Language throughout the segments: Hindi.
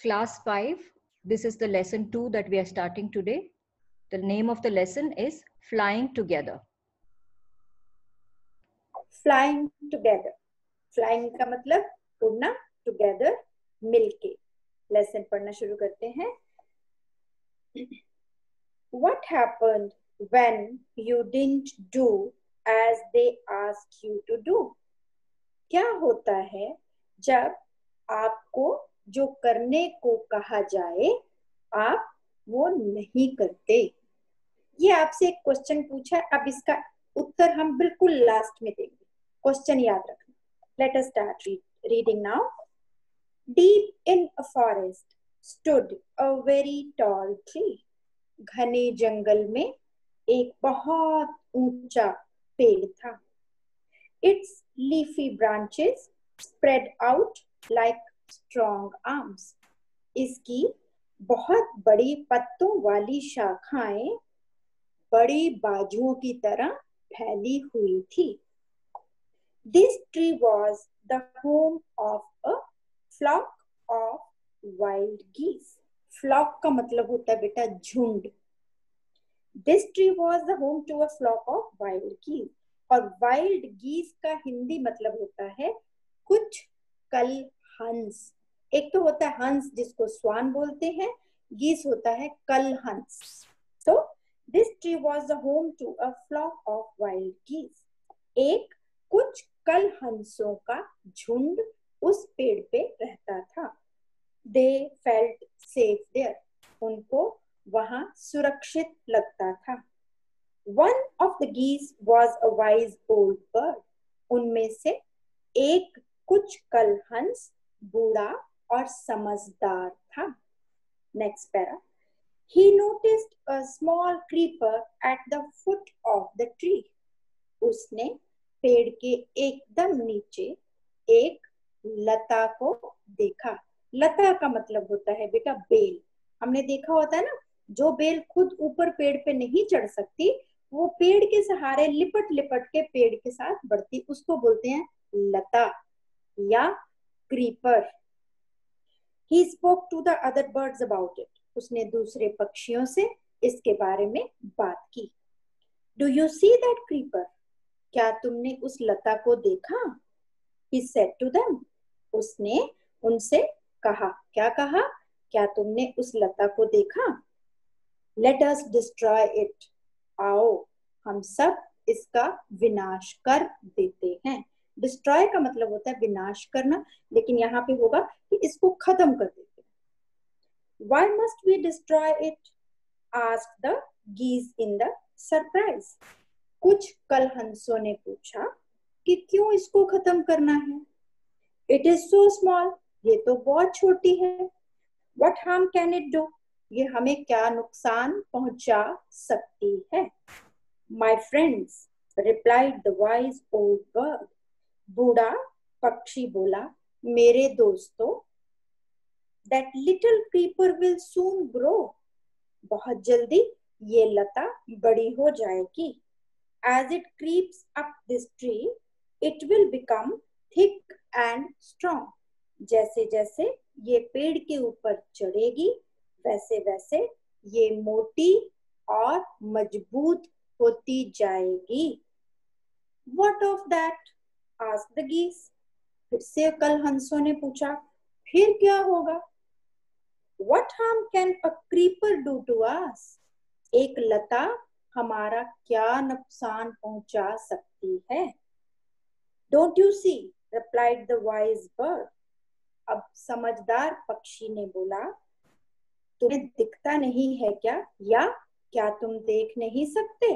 Class 5, this is the lesson 2 that we are starting today. The name of the lesson is Flying Together. Flying together. Flying का मतलब उड़ना, together मिलके. Lesson पढ़ना शुरू करते हैं. What happened when you didn't do as they asked you to do? क्या होता है जब आपको जो करने को कहा जाए आप वो नहीं करते? ये आपसे एक क्वेश्चन पूछा है, अब इसका उत्तर हम बिल्कुल लास्ट में देंगे. क्वेश्चन याद रखना. Let us start reading now. Deep in a forest stood a very tall tree. घने जंगल में एक बहुत ऊंचा पेड़ था. Its leafy branches spread out like strong arms. इसकी बहुत बड़ी पत्तों वाली शाखाएं बड़ी बाजुओं की तरह फैली हुई थी. This tree was the home of a flock of wild geese. Flock का मतलब होता है बेटा झुंड. This tree was the home to a flock of wild geese. और wild geese का हिंदी मतलब होता है कुछ कल हंस. एक तो होता है हंस जिसको स्वान बोलते हैं, geese होता है कल हंस. So this tree was the home to a flock of wild geese. एक कुछ कल हंसों का झुंड उस पेड़ पे रहता था. They felt safe there. उनको वहां सुरक्षित लगता था. One of the geese was a wise old bird. उनमें से एक कुछ कल हंस बूढ़ा और समझदार था. Next para. He noticed a small creeper at the foot of the tree. उसने पेड़ के एकदम नीचे एक लता को देखा. लता का मतलब होता है बेटा बेल. हमने देखा होता है ना, जो बेल खुद ऊपर पेड़ पे नहीं चढ़ सकती वो पेड़ के सहारे लिपट लिपट के पेड़ के साथ बढ़ती, उसको बोलते हैं लता या creeper. He spoke to the other birds about it. उसने दूसरे पक्षियों से इसके बारे में बात की. Do you see that creeper? क्या तुमने उस लता को देखा? He said to them. उसने उनसे कहा. क्या कहा? क्या तुमने उस लता को देखा? Let us destroy it. आओ हम सब इसका विनाश कर देते हैं. डिस्ट्रॉय का मतलब होता है विनाश करना, लेकिन यहाँ पे होगा कि इसको खत्म कर देते हैं. Why must we destroy it? asked the geese in the surprise. कुछ कल हंसों ने पूछा कि क्यों इसको खत्म करना है? It is so small. ये तो बहुत छोटी है. What harm can it do? ये हमें क्या नुकसान पहुंचा सकती है? My friends, replied the wise old bird. बूढ़ा पक्षी बोला, मेरे दोस्तों, that little creeper will soon grow. बहुत जल्दी ये लता बड़ी हो जाएगी. As it creeps up this tree, it will become thick and strong. जैसे जैसे ये पेड़ के ऊपर चढ़ेगी वैसे वैसे ये मोटी और मजबूत होती जाएगी. What of that? asked the geese. फिर से कल हंसों ने पूछा, फिर क्या होगा? What harm can a creeper do to us? एक लता हमारा क्या नुकसान पहुंचा सकती है? Don't you see? replied the wise bird. अब समझदार पक्षी ने बोला, तुम्हें दिखता नहीं है क्या, या क्या तुम देख नहीं सकते?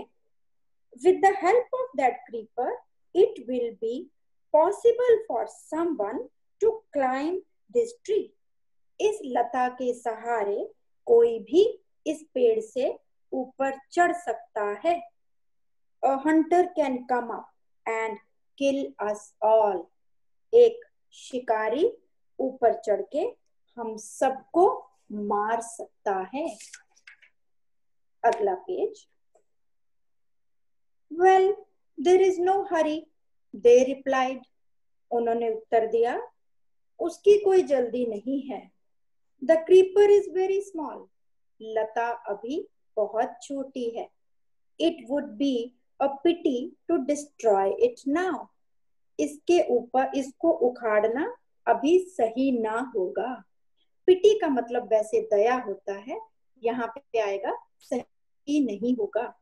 With the help of that creeper, it will be possible for someone to climb this tree. इस लता के सहारे कोई भी इस पेड़ से ऊपर चढ़ सकता है. A hunter can come up and kill us all. एक शिकारी ऊपर चढ़ के हम सबको मार सकता है. अगला page. Well, there is no hurry, they replied. उन्होंने उत्तर दिया, उसकी कोई जल्दी नहीं है. The creeper is very small, लता अभी बहुत छोटी है. It would be a pity to destroy it now, इसके ऊपर इसको उखाड़ना अभी सही ना होगा. पिटी का मतलब वैसे दया होता है, यहाँ पे आएगा सही नहीं होगा.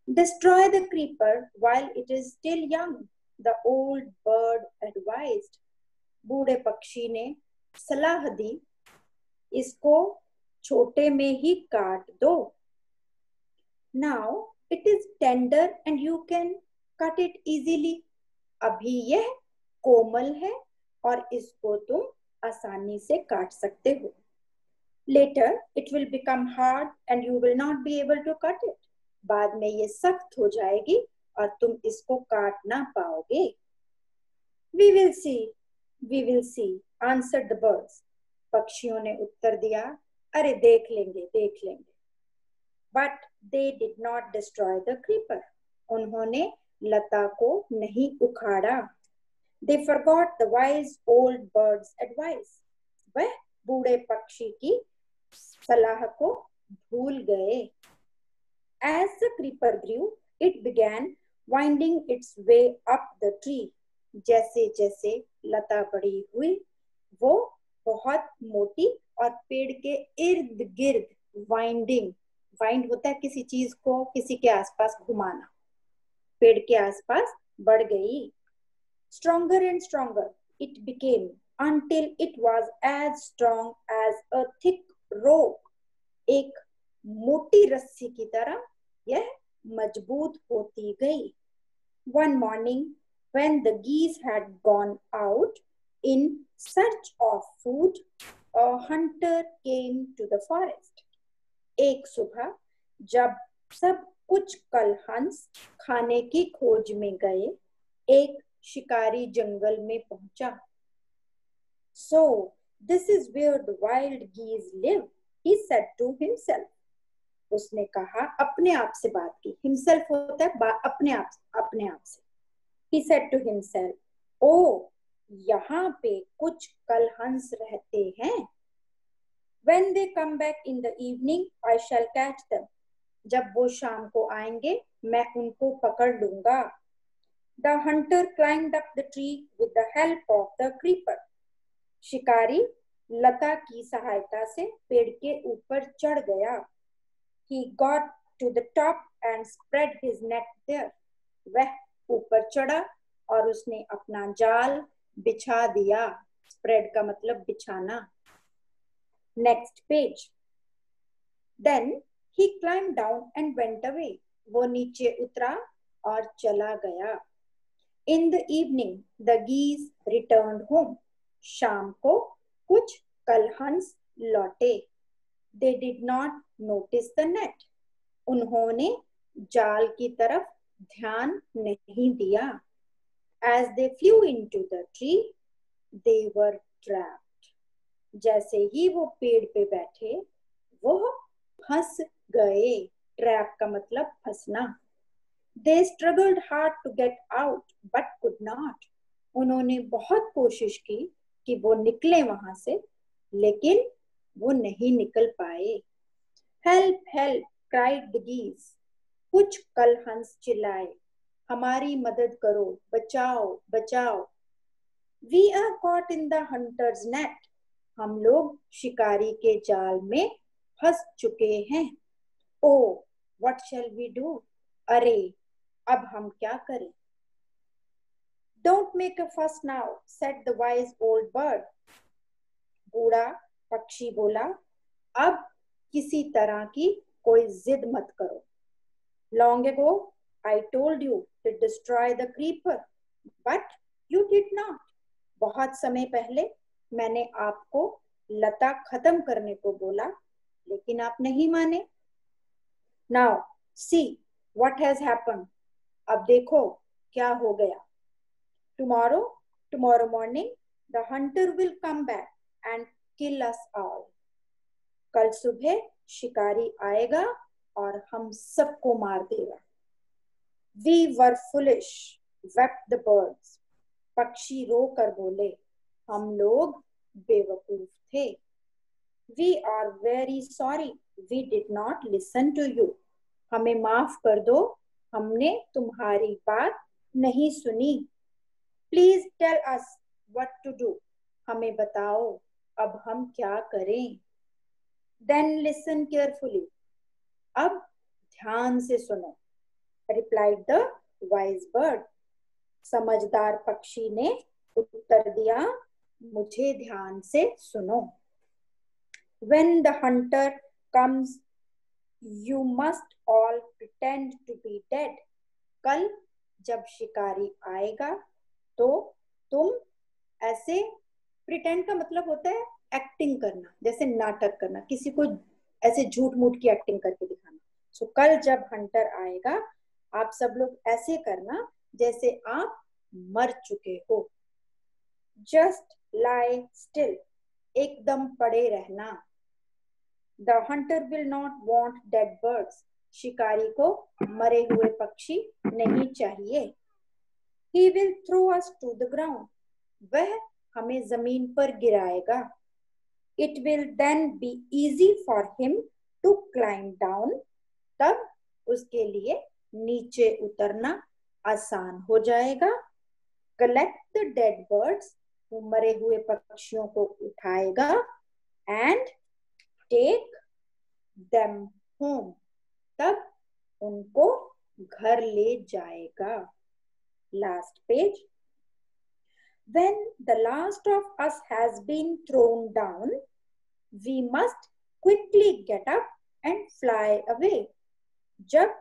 Destroy the creeper while it is still young, the old bird advised. बूढ़े पक्षी ने सलाह दी, इसको छोटे में ही काट दो. Now it is tender and you can cut it easily. अभी यह कोमल है और इसको तुम आसानी से काट सकते हो. Later it will become hard and you will not be able to cut it. बाद में ये सख्त हो जाएगी और तुम इसको काट ना पाओगे. We will see, answered the birds. पक्षियों ने उत्तर दिया, अरे देख लेंगे. But they did not destroy the creeper. उन्होंने लता को नहीं उखाड़ा. They forgot the wise old bird's advice. वह बूढ़े पक्षी की सलाह को भूल गए. As the creeper grew, it began winding its way up the tree. जैसे जैसे लता बड़ी हुई, वो बहुत मोटी और पेड़ के इर्द गिर्द वाइंड होता है किसी चीज को किसी के आसपास घुमाना, पेड़ के आसपास बढ़ गई. Stronger and stronger it became until it was as strong as a thick rope. एक मोटी रस्सी की तरह यह मजबूत होती गई. One morning when the geese had gone out in search of food, a hunter came to the forest. एक सुबह जब सब कुछ कल हंस खाने की खोज में गए, एक शिकारी जंगल में पहुंचा. So this is where the wild geese live, he said to himself. उसने कहा, अपने आप से बात की. himself होता है अपने आप से. He said to himself, oh, यहाँ पे कुछ कलहंस रहते हैं. When they come back in the evening, I shall catch them. जब वो शाम को आएंगे, मैं उनको पकड़ लूंगा. The hunter climbed up the tree with the help of the creeper. शिकारी लता की सहायता से पेड़ के ऊपर चढ़ गया. He got to the top and spread his net there. वह ऊपर चढ़ा और उसने अपना जाल बिछा दिया. Spread का मतलब बिछाना. Next page. Then he climbed down and went away. वो नीचे उतरा और चला गया. In the evening, the geese returned home. शाम को कुछ कलहंस लौटे. They did not notice the net. उन्होंने जाल की तरफ ध्यान नहीं दिया. As they flew into the tree, they were trapped. जैसे ही वो पेड़ पे बैठे, वो फंस गए. Trap का मतलब फंसना. They struggled hard to get out, but could not. उन्होंने बहुत कोशिश की कि वो निकले वहां से, लेकिन वो नहीं निकल पाए. Help, help, cried the geese. कुछ कलहंस चिल्लाए, हमारी मदद करो, बचाओ, बचाओ. We are caught in the hunter's net. हम लोग शिकारी के जाल में फंस चुके हैं. Oh, what shall we do? अरे, अब हम क्या करें? Don't make a fuss now, said the wise old bird. बूढ़ा पक्षी बोला, अब किसी तरह की कोई जिद मत करो. Long ago, I told you to destroy the creeper, but you did not. बहुत समय पहले मैंने आपको लता खत्म करने को बोला, लेकिन आप नहीं माने. Now, see what has happened. अब देखो क्या हो गया. Tomorrow morning, the hunter will come back and kill us all. कल सुबह शिकारी आएगा और हम सबको मार देगा. We were foolish, wept the birds. पक्षी रो कर बोले, हम लोग बेवकूफ थे. We are very sorry we did not listen to you. हमें माफ कर दो, हमने तुम्हारी बात नहीं सुनी. Please tell us what to do. हमें बताओ अब हम क्या करें. Then listen carefully. अब ध्यान से सुनो. Replied the wise bird. समझदार पक्षी ने उत्तर दिया, मुझे ध्यान से सुनो. When the hunter comes, you must all pretend to be dead. कल जब शिकारी आएगा तो तुम ऐसे, प्रिटेंड का मतलब होता है एक्टिंग करना, जैसे नाटक करना, किसी को ऐसे झूठ मूठ की एक्टिंग करके दिखाना. सो कल जब हंटर आएगा आप सब लोग ऐसे करना जैसे आप मर चुके हो. Just lie still. एकदम पड़े रहना. The hunter will not want dead birds. शिकारी को मरे हुए पक्षी नहीं चाहिए. He will throw us to the ground. वह हमें जमीन पर गिराएगा. It will then be easy for him to climb down. तब उसके लिए नीचे उतरना आसान हो जाएगा. Collect the dead birds. वो मरे हुए पक्षियों को उठाएगा. And take them home. तब उनको घर ले जाएगा. Last page. When the last of us has been thrown down, we must quickly get up and fly away. जब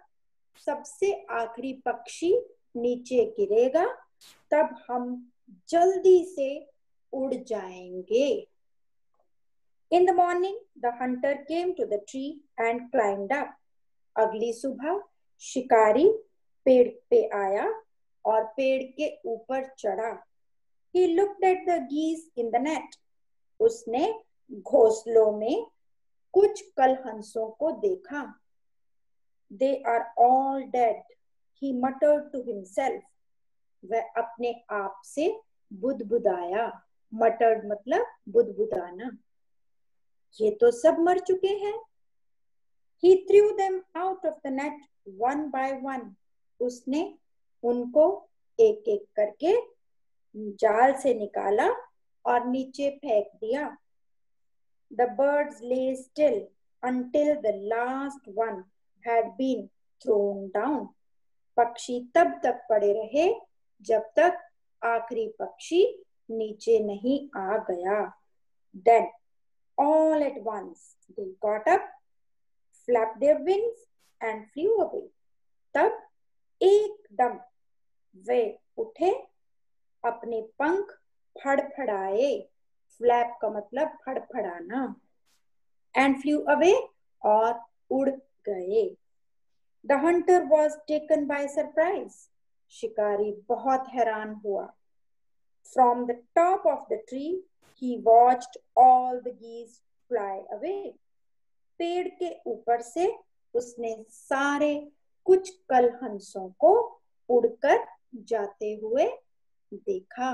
सबसे आखिरी पक्षी नीचे गिरेगा तब हम जल्दी से उड़ जाएंगे. In the morning, the hunter came to the tree and climbed up. अगली सुबह शिकारी पेड़ पे आया और पेड़ के ऊपर चढ़ा. He looked at the geese in the net. उसने घोंसलों में कुछ कलहंसों को देखा. They are all dead, he muttered to himself. वह अपने आप से बुदबुदाया. Muttered मतलब बुदबुदाना. ये तो सब मर चुके हैं. He threw them out of the net one by one. उसने उनको एक एक करके जाल से निकाला और नीचे फेंक दिया. The birds lay still until the last one had been thrown down. पक्षी तब तक पड़े रहे जब तक आखिरी पक्षी नीचे नहीं आ गया. Then all at once they got up, flapped their wings and flew away. तब एकदम वे उठे, अपने पंख फड़फड़ाए. फ्लैप का मतलब फड़फड़ाना. एंड फ्लू अवे और उड़ गए. The hunter was taken by surprise. शिकारी बहुत हैरान हुआ. From the top of the tree he watched all the geese fly away. पेड़ के ऊपर से उसने सारे कुछ कलहंसों को उड़कर जाते हुए देखा.